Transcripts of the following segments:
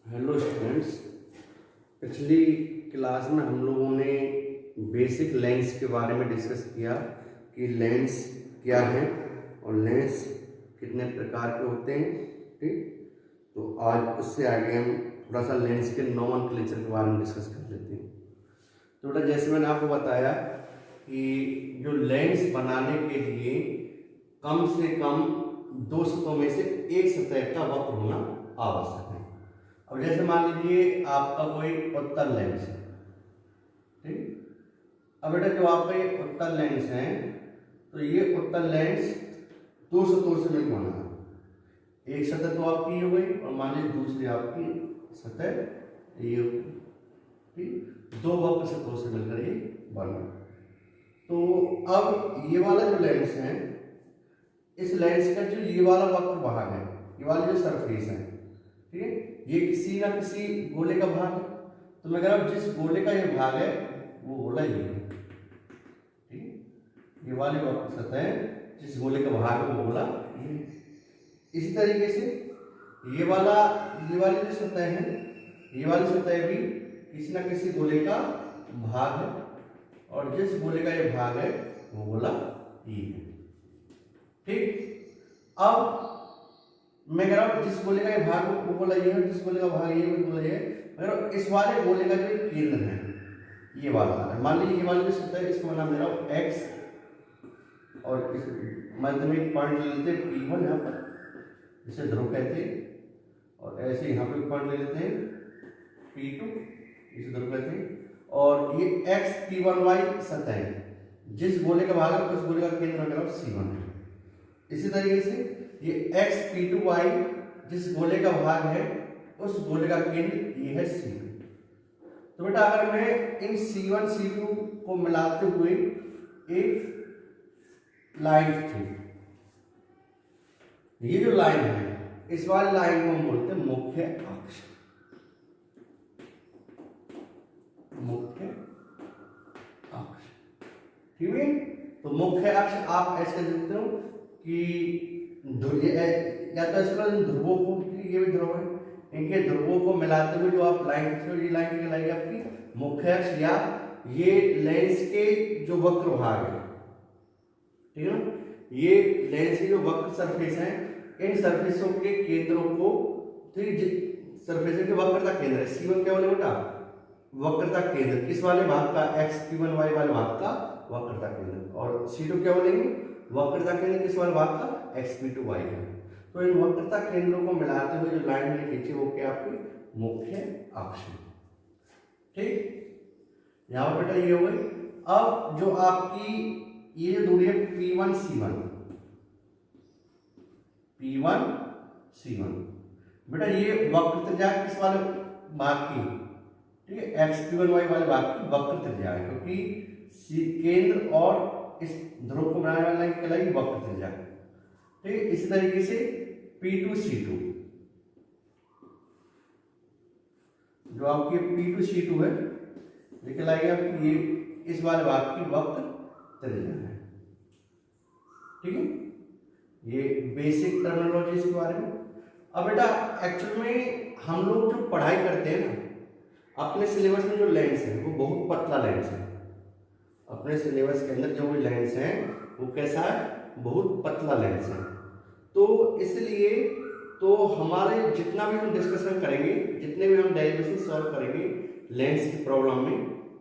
Hello students. पिछली class में हम लोगों ने बेसिक लेंस के बारे में डिस्कस किया कि लेंस क्या है और लेंस कितने प्रकार के होते हैं। ठीक, तो आज उससे आगे हम थोड़ा सा लेंस के नोमेनक्लेचर के बारे में डिस्कस कर लेते हैं। तो बेटा, जैसे मैंने आपको बताया कि जो लेंस बनाने के लिए कम से कम दो सतहों में से एक सतह का वक्र होना आवश्यक है। अब जैसे मान लीजिए आपका कोई उत्तल लेंस है, ठीक। अब बेटा, जो आपका ये उत्तल लेंस है, तो ये उत्तल लेंस दो सतहों से मिलकर बना है। एक सतह तो आपकी हो गई और मान लीजिए दूसरी आपकी सतह ये होगी, ठीक। दो वक्र सतहों से मिलकर ये बना। तो अब ये वाला जो लेंस है, इस लेंस का जो ये वाला वक्र भाग है, ये वाली जो सरफेस है, ठीक है, ये किसी ना किसी गोले का भाग है। तो मैं कह रहा हूं जिस गोले का ये भाग है वो गोला ये है, ठीक। ये वाली वक्र सतह जिस गोले का भाग है वो गोला ये है। इसी तरीके से ये वाली जो सतह है, ये वाली सतह भी किसी ना किसी गोले का भाग है और जिस गोले का ये भाग है वो गोला ये है, ठीक। अब मैं कह रहा हूं जिस गोले का ये भाग वो गोला ये है, जिस गोले का भाग ये वो गोला ये है। मगर इस वाले गोले का जो केंद्र है ये वाला है, मान लीजिए ये वाली जो सतह है इसका नाम दे रहा हूं x, और इस मध्य में एक पॉइंट ले लेते हैं P1 यहाँ पर, इसे ध्रुव कहते हैं, और ऐसे यहाँ पे पॉइंट ले लेते हैं P2, इसे ध्रुव कहते हैं। और ये x P1y सतह है, जिस गोले का भाग है उस गोले का केंद्र मेरा C1 है। इसी तरीके से ये x P2y जिस गोले का भाग है उस गोले का केंद्र ये है C2। तो बेटा, अगर मैं इन C1 C2 को मिलाते हुए एक लाइन खींचूं, ये जो लाइन है इस वाली लाइन को हम बोलते हैं मुख्य अक्ष। मुख्य अक्ष, ठीक है। तो मुख्य अक्ष आप ऐसे कह सकते हो कि या तो ऐसे ध्रुवों को, ये भी ध्रुव है, इनके ध्रुवों को मिलाते हुए जो आप लाइन खींचो, ये लाइन कहलाएगी आपकी मुख्य अक्ष, या ये लेंस के जो वक्र भाग है, ठीक है ना, ये लेंस की जो वक्र सरफेस है, इन सरफेसों के केंद्रों को, सरफेस के वक्रता केंद्र है C1 क्या बोले बेटा, वक्रता केंद्र, किस वाले भाग का, x P1y वाले भाग का वक्रता केंद्र, और C2 क्या बोलेंगे, वक्रता केंद्र किस वाले भाग का, x P2y है। तो इन वक्रता केंद्रों को मिलाते हुए जो लाइन मैंने खींची वो क्या आपकी मुख्य अक्ष है, ठीक। यहां पर बेटा ये हो गई। अब जो आपकी ये जो दूरी है P1 C1, बेटा ये वक्र त्रिज्या किस वाले भाग की, ठीक है, x P1y वाले भाग की वक्र त्रिज्या है, क्योंकि केंद्र और इस ध्रुव को बनाने वाला कहलाएगी वक्र त्रिज्या, ठीक। इसी तरीके से P2 C2, जो आपकी P2 C2 है ये कहलाएगी आपकी, ये इस वाले भाग की वक्र त्रिज्या है, ठीक है। ये बेसिक टर्मिनोलॉजी इसके बारे में। अब बेटा, एक्चुअल में हम लोग जो पढ़ाई करते हैं ना, अपने सिलेबस में जो लेंस है वो बहुत पतला लेंस है। अपने सिलेबस के अंदर जो भी लेंस है वो कैसा है, बहुत पतला लेंस है। तो इसलिए तो हमारे जितना भी हम डिस्कशन करेंगे, जितने भी हम डेरिवेशन सॉल्व करेंगे लेंस की प्रॉब्लम में,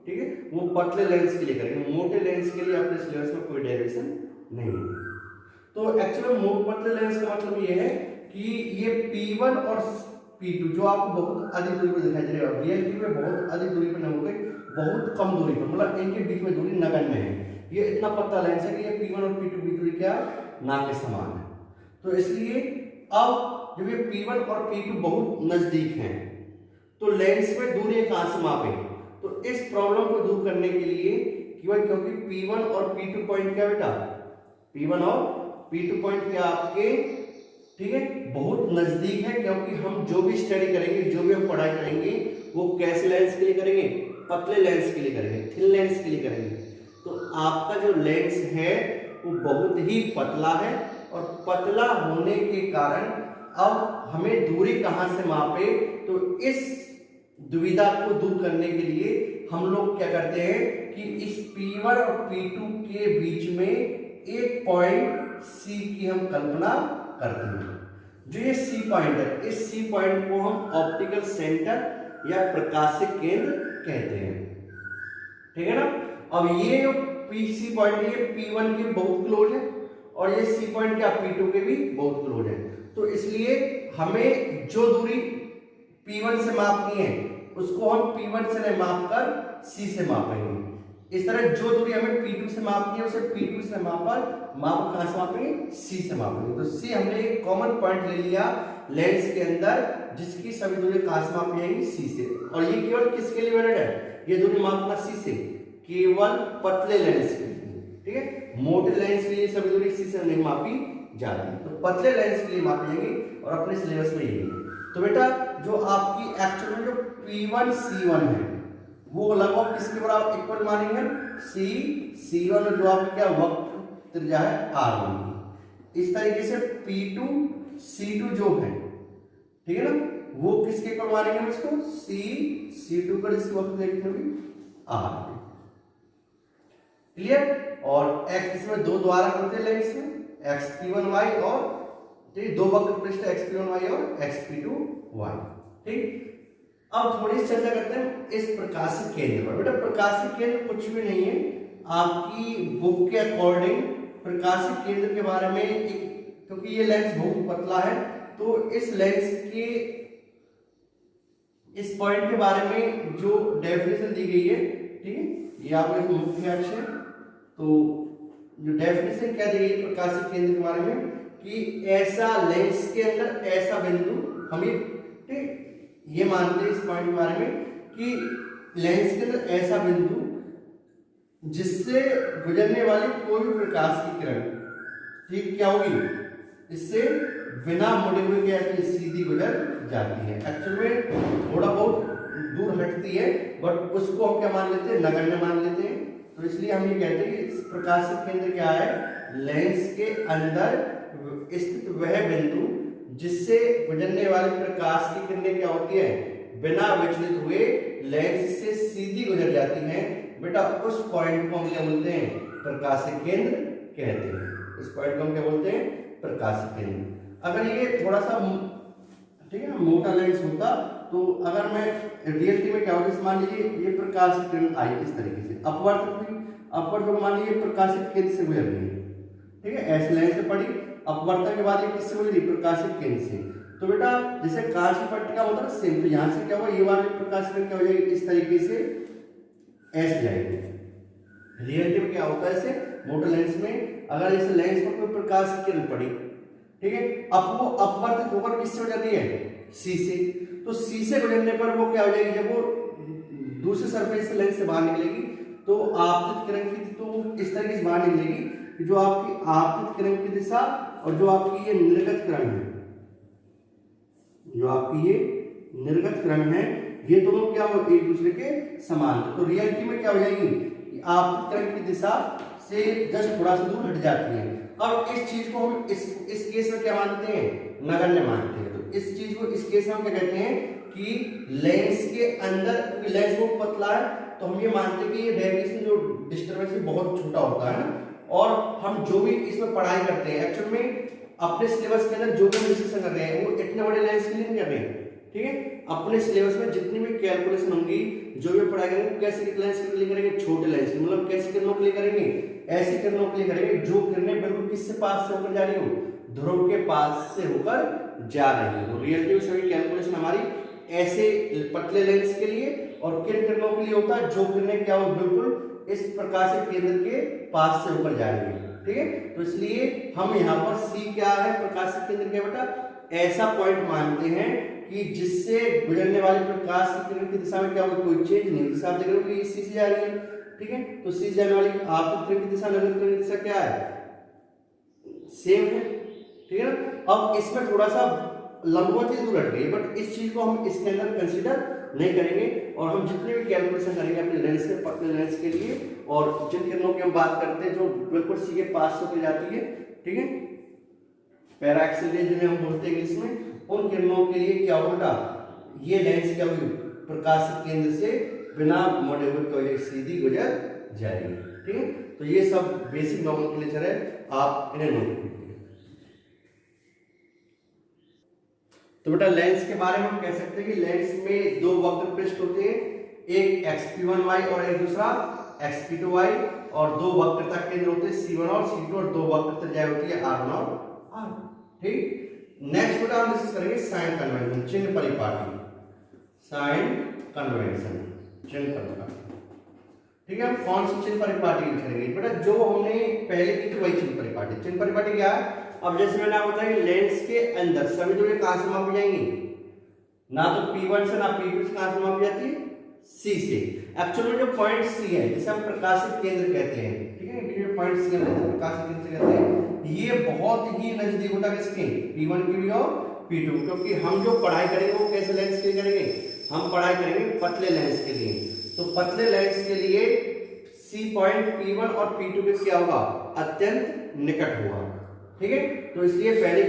ठीक है, वो पतले लेंस के लिए करेंगे। मोटे लेंस के लिए अपने सिलेबस में कोई डेरिवेशन नहीं है। तो एक्चुअली मोटे पतले लेंस का मतलब ये है कि ये P1 और P2 जो आपको बहुत अधिक दूरी पर दिखाई दे रहे हैं, रियलिटी में बहुत अधिक दूरी पर नहीं होगी, बहुत कम दूरी पर, मतलब इनके बीच में दूरी नगण्य है। ये इतना पतला लेंस है कि ये P1 और P2 की दूरी क्या ना के समान है। तो इसलिए अब जब ये P1 और P2 बहुत नजदीक हैं तो लेंस में दूरी कहां से मापें। तो इस प्रॉब्लम को दूर करने के लिए क्योंकि P1 और P2 पॉइंट क्या बेटा, P1 और P2 पॉइंट क्या आपके, ठीक है, बहुत नजदीक है। क्योंकि हम जो भी स्टडी करेंगे, जो भी हम पढ़ाई करेंगे वो कैसे लेंस के लिए करेंगे, पतले लेंस के लिए करेंगे, थिन लेंस के लिए करेंगे। तो आपका जो लेंस है वो बहुत ही पतला है, और पतला होने के कारण अब हमें दूरी कहां से मापे, तो इस दुविधा को दूर करने के लिए हम लोग क्या करते हैं कि इस P1 और P2 के बीच में एक पॉइंट C की हम कल्पना करते हैं। जो ये C पॉइंट है, इस C पॉइंट को हम ऑप्टिकल सेंटर या प्रकाशिक केंद्र कहते हैं, ठीक है ना। अब ये जो PC पॉइंट ये P1 के बहुत क्लोज है और ये C पॉइंट क्या P2 के भी बहुत क्लोज है। तो इसलिए हमें जो दूरी P1 से मापनी है उसको हम P1 से नहीं माप कर C से मापेंगे। इस तरह जो दूरी हमें P2 से मापनी है उसे P2 से माप कहां से मापेंगे, C से मापेंगे। तो C हमने एक कॉमन पॉइंट ले लिया लेंस के अंदर जिसकी सभी दूरी कहां से मापी जाएंगी, C से। और ये केवल किसके लिए वैलिड है, ये दूरी मापना C से केवल पतले लेंस के लिए, ठीक है। मोटे लेंस के लिए सभी दूरी C से नहीं मापी जाती, तो पतले लेंस के लिए मापी जाएंगी और अपने सिलेबस में यही है। तो बेटा जो आपकी एक्चुअल में जो P1 C1 है वो लगभग किसके बराबर इक्वल मानेंगे, C1 जो आपकी क्या वक्र त्रिज्या है R1। इस तरीके से P2 C2 जो है, ठीक है ना, वो किसके इक्वल मानेंगे हम इसको, C2 पर इस वक्त देखेंगे R। क्लियर। और x इसमें दो द्वारा होते हैं लेंस में, xp1y और दो वक्र पृष्ठ xp1y और xp2y, ठीक। अब थोड़ी सी चर्चा करते हैं इस प्रकाशिक केंद्र पर। बेटा प्रकाशिक केंद्र कुछ भी नहीं है, आपकी बुक के अकॉर्डिंग प्रकाशिक केंद्र के बारे में क्योंकि ये लेंस बहुत पतला है तो इस लेंस के इस पॉइंट के बारे में जो डेफिनेशन दी गई है, ठीक है, ये आपको मुख्य अक्ष है। तो जो डेफिनेशन क्या दी गई प्रकाशिक केंद्र के बारे में कि ऐसा लेंस के अंदर ऐसा बिंदु, हमें ठीक ये मानते हैं इस पॉइंट के बारे में कि लेंस के अंदर ऐसा बिंदु जिससे गुजरने वाली कोई भी प्रकाश की किरण, ठीक क्या होगी, इससे बिना मुड़े हुए क्या सीधी गुजर जाती है। एक्चुअल में थोड़ा बहुत दूर हटती है बट उसको हम क्या मान लेते हैं, नगण्य मान लेते हैं। तो इसलिए हम ये कहते हैं कि इस प्रकाशिक केंद्र क्या है, लेंस के अंदर स्थित वह बिंदु जिससे गुजरने वाली प्रकाश की किरणें क्या होती है, बिना विचलित हुए लेंस से सीधी गुजर जाती हैं। बेटा उस पॉइंट को हम क्या बोलते हैं, प्रकाशिक केंद्र कहते हैं। इस पॉइंट को हम क्या बोलते हैं, प्रकाशिक केंद्र। अगर ये थोड़ा सा ठीक है ना मोटा लेंस होता तो अगर मैं रियलिटी में क्या होता, मान लीजिए ये प्रकाशिक किरण आई इस तरीके से अपवर्तक मान लीजिए प्रकाशिक केंद्र से गुजर रही है, ठीक है, ऐसे लेंस से पड़ी, अपवर्तन के बाद ये किससे गुजरी, प्रकाशिक केंद्र से। तो बेटा जैसे कांच की पट्टी का होता है सेम, तो यहाँ से क्या हुआ, ये वाली प्रकाशिक किरण क्या हो जाएगी, इस तरीके से ऐसे जाएगी। रियलिटी में क्या होता है, ऐसे मोटे लेंस में अगर इस लेंस पर कोई प्रकाश की किरण पड़ी, ठीक है, अब वो अपवर्तित होकर किससे हो जाती है, C से। तो C से गुजरने पर वो क्या हो जाएगी, जब वो दूसरे सरफेस से लेंस से बाहर निकलेगी तो आपतित किरण की तो इस तरीके से बाहर निकलेगी कि जो आपकी आपतित किरण की दिशा और जो आपकी ये निर्गत किरण है, जो आपकी ये निर्गत किरण है, ये दोनों क्या हो एक दूसरे के समान। तो रियलिटी में क्या हो जाएगी, आपतित किरण की दिशा से जस्ट थोड़ा सा दूर हट जाती है। अब इस चीज को हम इस केस में क्या मानते हैं, नगण्य मानते हैं। तो इस चीज को इस केस में हम क्या कहते हैं कि लेंस के अंदर, क्योंकि लेंस बहुत पतला है तो हम ये मानते हैं कि ये डेविएशन जो डिस्टर्बेंस है बहुत छोटा होता है ना। और हम जो भी इसमें पढ़ाई करते हैं एक्चुअल में अपने सिलेबस के अंदर जो भी डिस्कशन कर रहे हैं वो इतने बड़े लेंस के लिए नहीं कर रहे हैं, ठीक है। अपने सिलेबस में जितनी भी कैलकुलेशन होंगी, जो भी पढ़ाई करेंगे, कैसे लेंस के लिए करेंगे, छोटे लेंस के, मतलब कैसी किरणों के लिए करेंगे, ऐसी किरणों के लिए करेंगे जो किरणें बिल्कुल किससे पास से होकर जा रही हो, ध्रुव के पास से होकर जा रही है। तो रियलिटी में सभी कैलकुलेशन हमारी ऐसे पतले लेंस के लिए और किन किरणों के लिए होता है, जो किरणें क्या हो बिल्कुल इस प्रकाशिक केंद्र के पास से होकर जा रही है, ठीक है। तो इसलिए हम यहाँ पर C क्या है, प्रकाशिक केंद्र क्या बेटा, ऐसा पॉइंट मानते हैं कि जिससे गुजरने वाली प्रकाश की किरण की दिशा में क्या होगा, कोई चेंज नहीं। जैसे आप देख रहे हो कि C से जा रही है, ठीक है, तो C से जाने वाली आपतित किरण की दिशा, निर्गत किरण की दिशा क्या है, सेम है, ठीक है ना। अब इसमें थोड़ा सा लंबवत ही दूर हट गई, बट इस चीज को हम इसके अंदर कंसीडर नहीं करेंगे। और हम जितने भी कैलकुलेशन करेंगे अपने लेंस के पतले लेंस के लिए, और जिन किरणों की हम बात करते हैं जो बिल्कुल C के पास होकर जाती है, ठीक है, पैराक्सियल रेज जिन्हें हम बोलते हैं इंग्लिश में, उन किरणों के लिए क्या होगा, ये लेंस क्या होगी, प्रकाशित केंद्र से बिना मोड़े हुए क्या होगी, सीधी गुजर जाएगी। ठीक है, तो ये सब बेसिक नोमेनक्लेचर है, आप इन्हें नोट कीजिए। तो बेटा लेंस के बारे में हम कह सकते हैं कि लेंस में दो वक्र पृष्ठ होते हैं, एक xp1y और एक दूसरा xp2y, और दो वक्रता केंद्र होते हैं C1 और C2, और दो वक्र त्रिज्या होती है R1 और R। ठीक, नेक्स्ट बेटा हम डिस्कस करेंगे साइन कन्वेंशन, चिन्ह परिपाटी, साइन कन्वेंशन, चिन्ह परिपाटी। ठीक है, हम कौन सी चिन्ह परिपाटी यूज करेंगे बेटा, जो हमने पहले की थी वही चिन्ह परिपाटी। चिन्ह परिपाटी क्या है, अब जैसे मैंने आपको बताया लेंस के अंदर सभी दूरी कहां से मापी जाएंगी, ना तो P1 से ना P2 से, कहां से मापी जाती है, C से। एक्चुअली में जो पॉइंट C है जिसे हम प्रकाशित केंद्र कहते हैं, ठीक है, जो पॉइंट C है प्रकाशित केंद्र से कहते हैं, ये बहुत ही नजदीक होता है किसके, P1 के भी और P2, क्योंकि हम जो पढ़ाई करेंगे वो कैसे लेंस के लिए करेंगे, हम पढ़ाई करेंगे पतले लेंस के लिए। तो पतले लेंस के लिए C पॉइंट P1 और P2 के क्या होगा, अत्यंत निकट होगा। ठीक है, तो इसलिए पहले,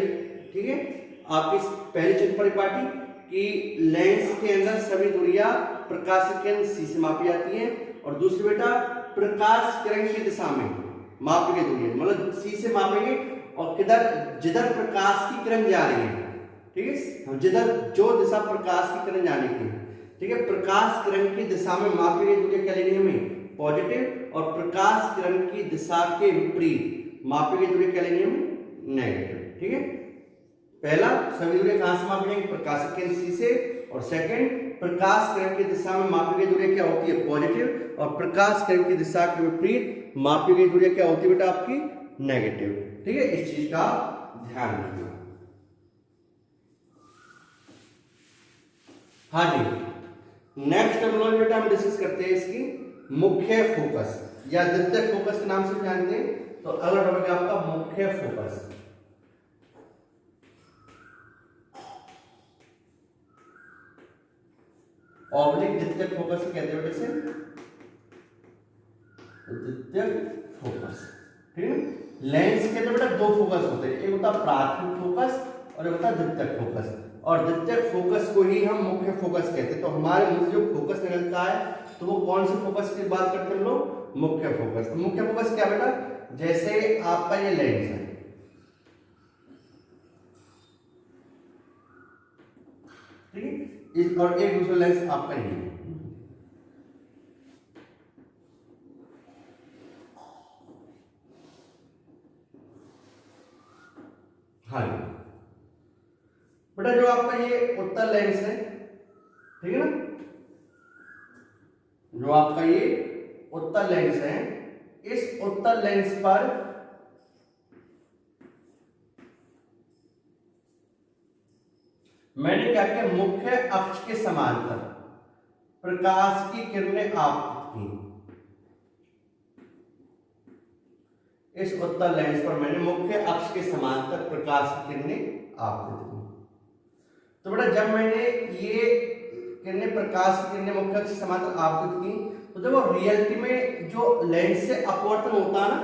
ठीक है, आपकी पहली चिन्ह परिपाटी कि लेंस के अंदर सभी दूरियां प्रकाश केंद्र C से मापी जाती हैं, और दूसरी बेटा प्रकाश किरण की दिशा में मापी गई दूरी, मतलब C से मापेंगे और किधर, जिधर प्रकाश की किरण जा रही है, ठीक है, जिधर जो दिशा प्रकाश की किरण जाने की है, ठीक है, प्रकाश किरण की दिशा में मापी गई दूरी क्या लेनी हमें, पॉजिटिव, और प्रकाश किरण की दिशा के विपरीत मापी गई दूरी क्या लेनी हमें, नेगेटिव। ठीक है, पहला सभी दूरी कहां से मापी जाएंगे, प्रकाश केंद्र C से, और सेकंड प्रकाश किरण की दिशा में मापी गई दूरी क्या होती है, पॉजिटिव, और प्रकाश किरण की दिशा के विपरीत मापी गई दूरी क्या होती है बेटा आपकी, नेगेटिव। ठीक है, इस चीज का ध्यान रखना। हाँ जी, नेक्स्ट टर्मिनोलॉजी बेटा हम डिस्कस करते हैं इसकी मुख्य फोकस या द्वितीयक फोकस के नाम से जानते हैं। तो अगला टॉपिक है आपका मुख्य फोकस। ऑब्लिक द्वितीयक फोकस कहते हैं बेटे से, द्वितीयक फोकस। ठीक है, लेंस के अंदर बेटा दो फोकस होते हैं, एक होता है प्राथमिक फोकस और एक होता है द्वितीयक फोकस, और द्वितीयक फोकस को ही हम मुख्य फोकस कहते हैं। तो हमारे मुंह से जो फोकस निकलता है तो वो कौन से फोकस की बात करते हैं हम लोग, मुख्य फोकस। तो मुख्य फोकस क्या बेटा, जैसे आपका ये लेंस है, ठीक है, और एक दूसरा लेंस आपका ये है, हाँ बेटा, जो आपका ये उत्तल लेंस है, ठीक है ना, जो आपका ये उत्तल लेंस है, इस उत्तल लेंस पर मैंने क्या किया, मुख्य अक्ष के समांतर प्रकाश की किरणें आपतित की। इस उत्तल लेंस पर मैंने मुख्य अक्ष के समांतर प्रकाश की किरणें आपतित की। तो बेटा जब मैंने ये किरणें, प्रकाश की किरणें मुख्य अक्ष के समांतर आपतित की, तो जब वो रियलिटी में जो लेंस से अपवर्तन होता है ना,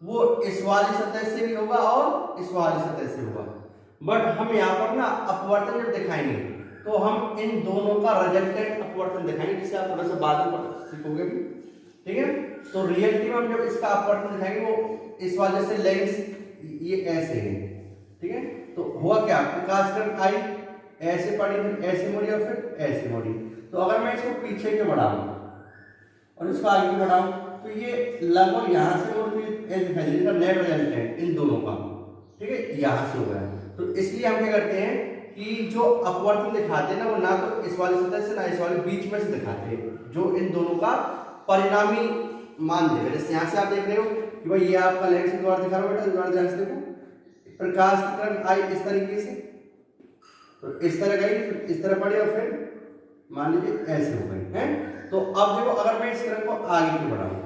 वो इस वाली सतह से भी होगा और इस वाली सतह से होगा, बट हम यहाँ पर ना अपवर्तन जब दिखाएंगे तो हम इन दोनों का रिजल्टेंट अपवर्तन दिखाएंगे, जिसे आप थोड़ा सा बाद में सीखोगे भी। ठीक है, तो रियलिटी में हम जब इसका अपवर्तन दिखाएंगे वो इस वाले से लेंस ये ऐसे है, ठीक है, तो हुआ क्या, प्रकाश किरण आई, ऐसे पड़ी, फिर ऐसे मुड़ी और फिर ऐसे मुड़ी। तो अगर मैं इसको पीछे के बढ़ाऊं और इसको आगे बढ़ाऊं तो ये लगभग यहां से मुड़ ऐसे दिखाई देगा, नेट रिजल्टेंट इन दोनों का, ठीक है, यहां से हो गया। तो इसलिए हम क्या करते हैं कि जो अपवर्तन दिखाते हैं ना, वो ना तो इस वाली सतह से ना इस वाले बीच में से दिखाते हैं, जो इन दोनों का परिणामी मान देगा। जैसे यहाँ से आप देख रहे हो कि भाई ये आपका लेंस के द्वारा दिखा रहा है, बेटा द्वारा ध्यान से देखो, प्रकाश की किरण आई इस तरीके से, तो इस तरह गई, फिर इस तरह पड़ी और फिर मान लीजिए ऐसे हो गई है। तो अब देखो, अगर मैं इस किरण को आगे की बढ़ाऊं,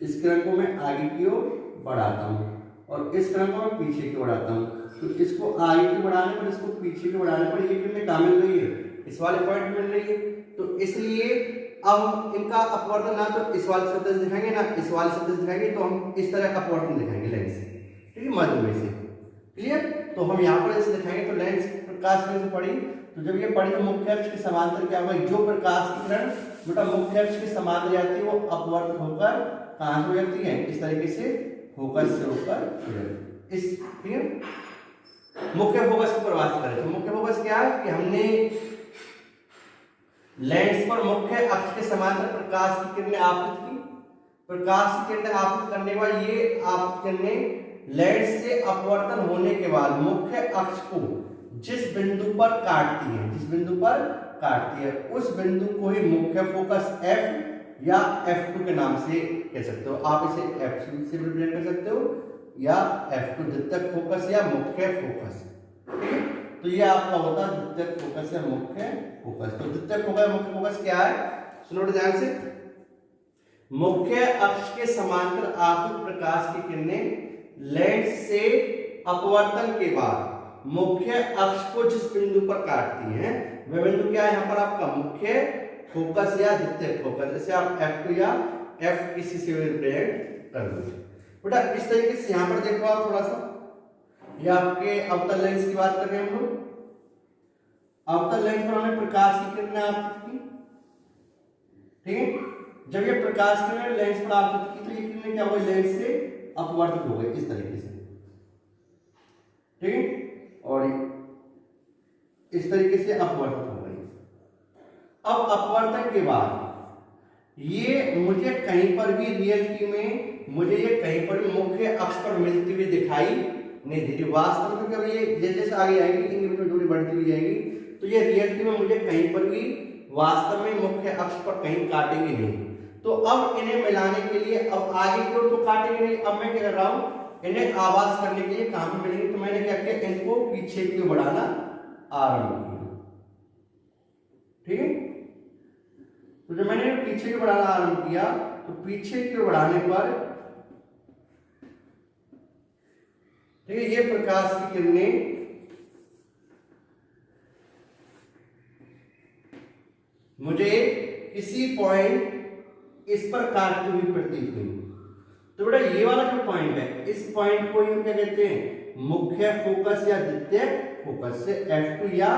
इस किरण को मैं आगे की ओर बढ़ाता हूं और इस किरण को मैं पीछे की बढ़ाता हूं, तो इसको आगे की बढ़ाने पर, इसको पीछे की बढ़ाने पर ये किरणें कहां मिल रही है, इस वाले पॉइंट मिल रही है। तो इसलिए अब इनका अपवर्तन ना तो इस वाले सतह दिखाएंगे ना इस वाले सतह दिखाएंगे, तो हम इस तरह का अपवर्तन दिखाएंगे लेंस से, ठीक है, मध्य में से। क्लियर। तो हम यहाँ पर इसे दिखाएंगे। तो लेंस प्रकाश किरण से पड़ी, तो जब ये पड़ी तो मुख्य अक्ष के समांतर क्या होगा, जो प्रकाश की किरण बेटा मुख्य अक्ष के समांतर जाती है वो अपवर्त होकर कहां से गुजरती है, इस तरीके से फोकस से होकर इस, ठीक है। मुख्य फोकस की परिभाषा करें तो मुख्य फोकस क्या है कि हमने लेंस पर मुख्य अक्ष के समांतर प्रकाश की किरणें आपतित की। प्रकाश की किरणें आपतित करने के बाद ये आपतित किरणें लेंस से अपवर्तन होने के बाद मुख्य अक्ष को जिस बिंदु पर काटती है, जिस बिंदु पर काटती है उस बिंदु को ही मुख्य फोकस F या F2 के नाम से कह सकते हो। आप इसे F2 से रिप्रेजेंट कर सकते हो या F2 द्वितीयक फोकस या मुख्य फोकस, ठीक है। तो ये आपका होता है द्वितीयक फोकस या मुख्य फोकस। तो द्वितीयक फोकस मुख्य फोकस क्या है, सुनो ध्यान से। मुख्य अक्ष के समांतर आपतित प्रकाश की किरणें लेंस से अपवर्तन के बाद मुख्य अक्ष को जिस बिंदु पर काटती हैं वह बिंदु क्या है, यहाँ पर आपका मुख्य फोकस या द्वितीयक फोकस। जैसे आप F2 या F किसी से रिप्रेजेंट कर दो बेटा। इस तरीके से यहाँ पर देखो आप थोड़ा सा, ये आपके अवतल लेंस की बात कर रहे हैं हम लोग। अवतल लेंस पर हमने प्रकाश की किरणें आपतित की, ठीक है। जब ये प्रकाश की किरणें लेंस पर आपतित की तो ये किरणें क्या हो गई, लेंस से अपवर्तित हो गई इस तरीके से, ठीक है। और इस तरीके से अपवर्तित हो गई। अब अपवर्तन के बाद ये मुझे कहीं पर भी रियलिटी में मुझे ये कहीं पर भी मुख्य अक्ष पर मिलती हुई दिखाई नहीं दे रही। वास्तव में क्योंकि ये जैसे जैसे आगे आएगी इनके बीच में दूरी बढ़ती हुई जाएगी, तो ये रियलिटी में मुझे कहीं पर भी वास्तव में मुख्य अक्ष पर कहीं काटेंगे नहीं। तो अब इन्हें मिलाने के लिए अब आगे की ओर तो काटेंगे नहीं, अब मैं क्या कर रहा हूं, इन्हें आवाज करने के लिए कहां पे मिलेंगे, तो मैंने क्या किया, इनको पीछे की ओर बढ़ाना आरंभ किया, ठीक है। तो जब मैंने पीछे की ओर बढ़ाना आरंभ किया तो पीछे की ओर बढ़ाने पर, ठीक है, ये प्रकाश की किरणें मुझे किसी पॉइंट इस पर काटती हुई प्रतीत हुई। तो बेटा ये वाला जो पॉइंट है इस पॉइंट को हम क्या कहते हैं, मुख्य फोकस या द्वितीयक फोकस से F2 या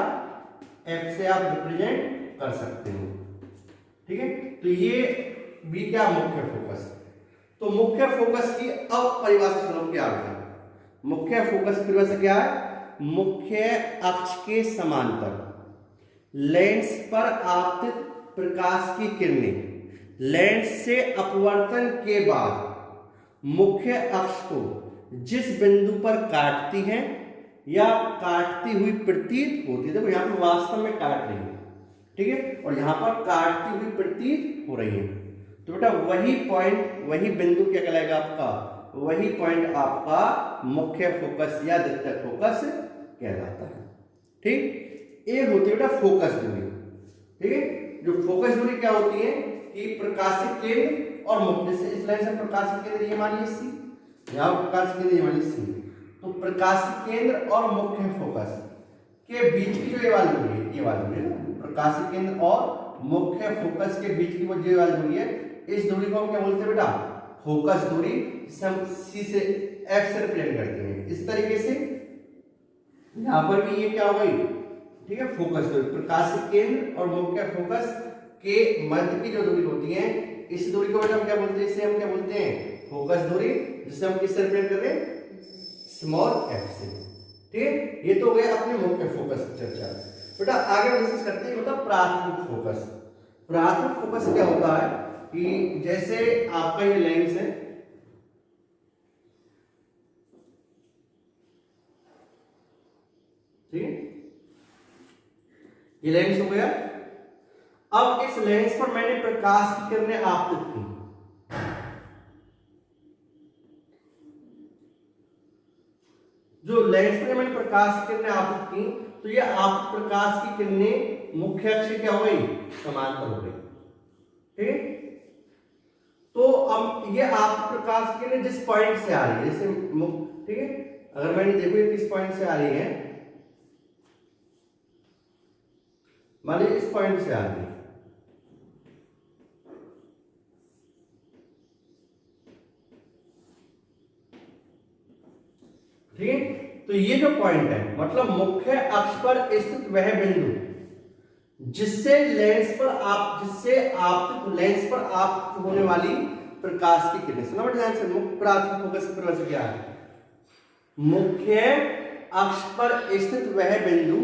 F से आप रिप्रेजेंट कर सकते हो, ठीक है। तो ये भी क्या, मुख्य फोकस। तो मुख्य फोकस की अब परिभाषा सुनो क्या है। मुख्य फोकस की परिभाषा क्या है, मुख्य अक्ष के समांतर लेंस पर आपतित प्रकाश की किरणें लेंस से अपवर्तन के बाद मुख्य अक्ष को जिस बिंदु पर काटती हैं या काटती हुई प्रतीत होती है, देखो यहां पर वास्तव में काट रही है, ठीक है, और यहां पर काटती हुई प्रतीत हो रही है। तो बेटा वही पॉइंट, वही बिंदु क्या कहलाएगा आपका, वही पॉइंट आपका मुख्य फोकस या द्वितीयक फोकस कहलाता है, ठीक। एक होती है बेटा फोकस दूरी, ठीक है। जो फोकस दूरी क्या होती है कि प्रकाशिक केंद्र और मुख्य से, इस लाइन से प्रकाशिक केंद्र ये मानिए सी, यहां प्रकाशिक केंद्र ये मानिए सी, तो प्रकाशिक केंद्र और मुख्य फोकस के बीच की जो ये वाली दूरी है, ये वाली दूरी है ना, प्रकाशिक केंद्र और मुख्य फोकस के बीच की वो जो वाली दूरी है, इस दूरी को हम क्या बोलते हैं बेटा, फोकस दूरी, जिसे हम सी से F से रिप्रेजेंट करते हैं। इस तरीके से यहां पर भी ये क्या हो गई, ठीक है, फोकस दूरी, प्रकाशिक केंद्र और मुख्य फोकस के मध्य की जो दूरी होती है, इस दूरी को हम क्या बोलते हैं, इसे हम क्या बोलते हैं, फोकस दूरी, जिसे हम किससे रिप्रेजेंट कर रहे हैं, स्मॉल f से, ठीक है। ये तो हो गया अपने मुख्य फोकस की चर्चा। बेटा आगे डिस्कस करते हैं मतलब प्राथमिक फोकस। प्राथमिक फोकस क्या होता है कि जैसे आपका ये लेंस है, ठीक है, ये लेंस हो गया। अब इस लेंस पर मैंने प्रकाश की किरणें आपतित की, जो लेंस पर मैंने प्रकाश की किरणें आपतित की, तो ये आप प्रकाश की किरणें मुख्य अक्ष से क्या हो गई, समांतर हो गई, ठीक है। तो अब ये आप प्रकाश की किरणें जिस पॉइंट से आ रही है, जैसे ठीक है, अगर मैंने देखो ये किस पॉइंट से आ रही है, मान लीजिए इस पॉइंट से आ रही है, ठीक है। तो ये जो पॉइंट है मतलब मुख्य अक्ष पर स्थित वह बिंदु जिससे लेंस पर आपतित होने वाली प्रकाश की किरणें, सुना बेटा ध्यान से, मुख्य प्राथमिक फोकस की परिभाषा क्या है? मुख्य अक्ष पर स्थित वह बिंदु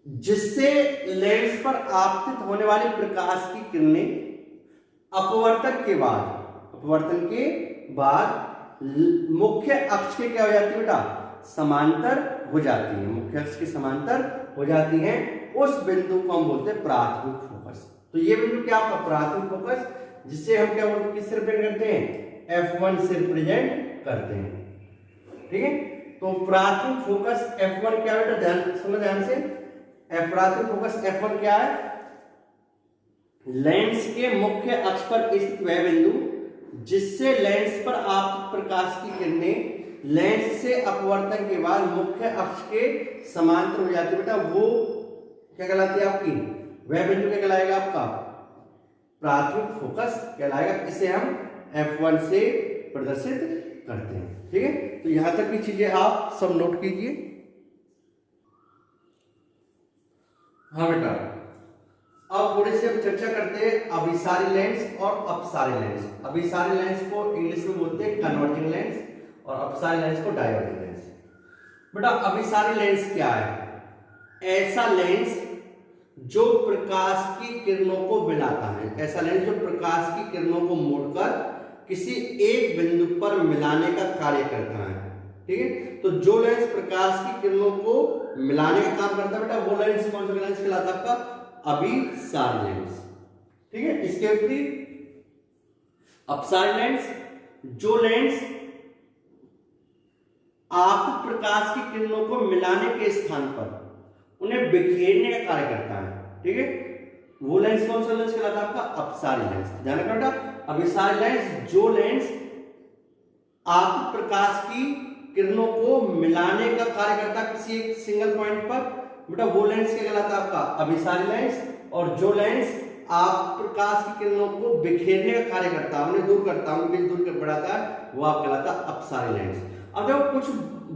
जिससे लेंस पर आपतित होने वाली प्रकाश की किरणें अपवर्तन के बाद मुख्य अक्ष के क्या हो जाती है बेटा? समांतर हो जाती है, मुख्य अक्ष के समांतर हो जाती है। उस बिंदु को हम बोलते हैं प्राथमिक फोकस। तो ये बिंदु क्या आपका प्राथमिक फोकस, जिससे हम क्या बोलते हैं, किससे रिप्रेजेंट करते हैं? F1 से रिप्रेजेंट करते हैं। ठीक है, तो प्राथमिक फोकस F1 क्या बेटा? ध्यान से, प्राथमिक फोकस F1 क्या है? लेंस के मुख्य अक्ष पर स्थित वह बिंदु जिससे लेंस पर आपतित प्रकाश की किरणें लेंस से अपवर्तन के बाद मुख्य अक्ष के समांतर हो जाती है बेटा, वो क्या कहलाती है आपकी? वह बिंदु क्या कहलाएगा आपका? प्राथमिक फोकस कहलाएगा। इसे हम F1 से प्रदर्शित करते हैं। ठीक है, तो यहां तक की चीजें आप सब नोट कीजिए। हाँ बेटा, अब थोड़ी सी हम चर्चा करते हैं अभिसारी लेंस और अपसारी लेंस। अभिसारी लेंस को इंग्लिश में बोलते हैं कन्वर्जिंग लेंस और अपसारी लेंस को डाइवर्जिंग लेंस। बेटा अभिसारी लेंस क्या है? ऐसा लेंस जो प्रकाश की किरणों को मिलाता है, ऐसा लेंस जो प्रकाश की किरणों को मोड़कर किसी एक बिंदु पर मिलाने का कार्य करता है। ठीक है, तो जो लेंस प्रकाश की किरणों को मिलाने का काम करता है बेटा, वो लेंस कौन सा लेंस कहलाता है आपका? अभिसारी लेंस। ठीक है, इसके विपरीत अपसारी लेंस, जो लेंस आपतित प्रकाश की किरणों को मिलाने के स्थान पर उन्हें बिखेरने का कार्य करता है। ठीक है, वो लेंस कौन सा लेंस कहलाता है आपका? अपसारी लेंस। ध्यान रखना बेटा, अभिसारी लेंस जो लेंस आपतित प्रकाश की किरणों को मिलाने का कार्य करता है किसी एक सिंगल पॉइंट पर, बेटा वो लेंस क्या कहलाता है आपका? अभिसारी लेंस। और जो लेंस आप प्रकाश की किरणों को बिखेरने का कार्य करता है, उन्हें दूर करता है, उन्हें दूर कर बढ़ाता है, वो आप कहलाता है अपसारी लेंस। अब देखो कुछ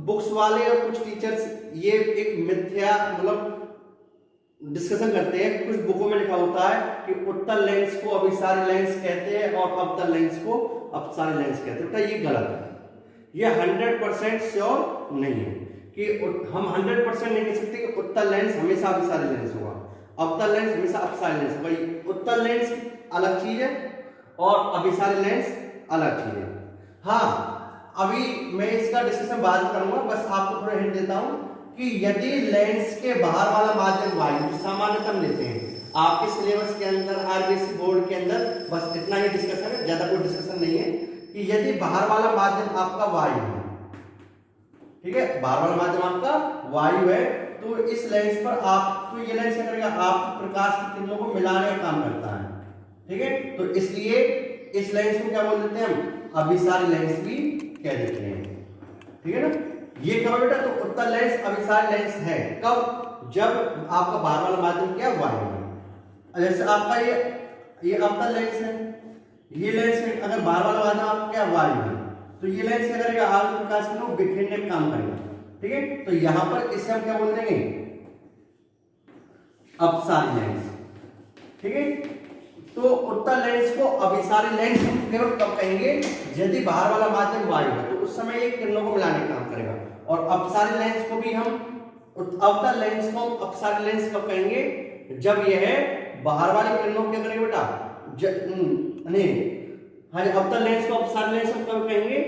बुक्स वाले और कुछ टीचर्स ये एक मिथ्या मतलब डिस्कशन करते हैं। कुछ बुकों में लिखा होता है कि उत्तल लेंस को अभिसारी लेंस कहते हैं और अवतल लेंस को अपसारी लेंस कहते हैं। बेटा ये गलत है, ये 100% श्योर नहीं है कि हम 100% नहीं कह सकते कि उत्तल लेंस हमेशा अभिसारी लेंस होगा, अवतल लेंस हमेशा अपसारी लेंस होगा। उत्तल लेंस अलग चीज है और अभिसारी लेंस अलग चीज है। हाँ, अभी मैं इसका डिस्कशन बाद में करूंगा, बस आपको थोड़ा हिंट देता हूं कि यदि लेंस के बाहर वाला माध्यम वायु, जो सामान्यतः हम लेते हैं आपके सिलेबस के अंदर, आरबीएससी बोर्ड के अंदर, बस इतना ही डिस्कशन है, ज्यादा कोई डिस्कशन नहीं है, कि यदि बाहर वाला माध्यम आपका वायु है, ठीक है, बाहर वाला माध्यम आपका वायु है, तो इस लेंस पर तो ये लेंस क्या करेगा? आप प्रकाश की किरणों को मिलाने का काम करता है। ठीक है, तो इसलिए इस लेंस को क्या बोल देते हैं हम? अभिसारी लेंस भी कह देते हैं। ठीक है ना, ये कब बेटा? तो उत्तल लेंस अभिसारी लेंस है कब? जब आपका बाहर वाला माध्यम क्या? वायु है। जैसे आपका ये अवतल लेंस है, ये लेंस अगर बाहर वाला माध्यम आपका क्या? वायु है, तो ये लेंस क्या करेगा? आपके प्रकाश की किरणों बिखेरने का काम करेगा। ठीक है, तो यहां पर इसे हम क्या बोल देंगे? अपसारी लेंस। ठीक है, तो उत्तल लेंस को अभिसारी लेंस केवल कब कहेंगे? यदि बाहर वाला माध्यम वायु है, तो उस समय ये किरणों को मिलाने का काम करेगा। और अपसारी लेंस को भी हम, अवतल लेंस को अपसारी लेंस कब कहेंगे? जब यह बाहर वाली किरणों क्या करेगा बेटा? अवतल लेंस को अपसारी लेंस कब कहेंगे?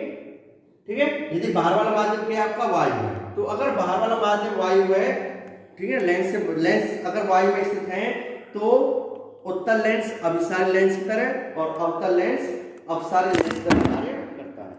ठीक है, यदि बाहर वाला माध्यम क्या है आपका? वायु है। तो अगर बाहर वाला माध्यम वायु है, ठीक है, लेंस अगर वायु में स्थित है, तो उत्तल लेंस अभिसारी लेंस की तरह और अवतल लेंस अपसारी लेंस की तरह कार्य करता है।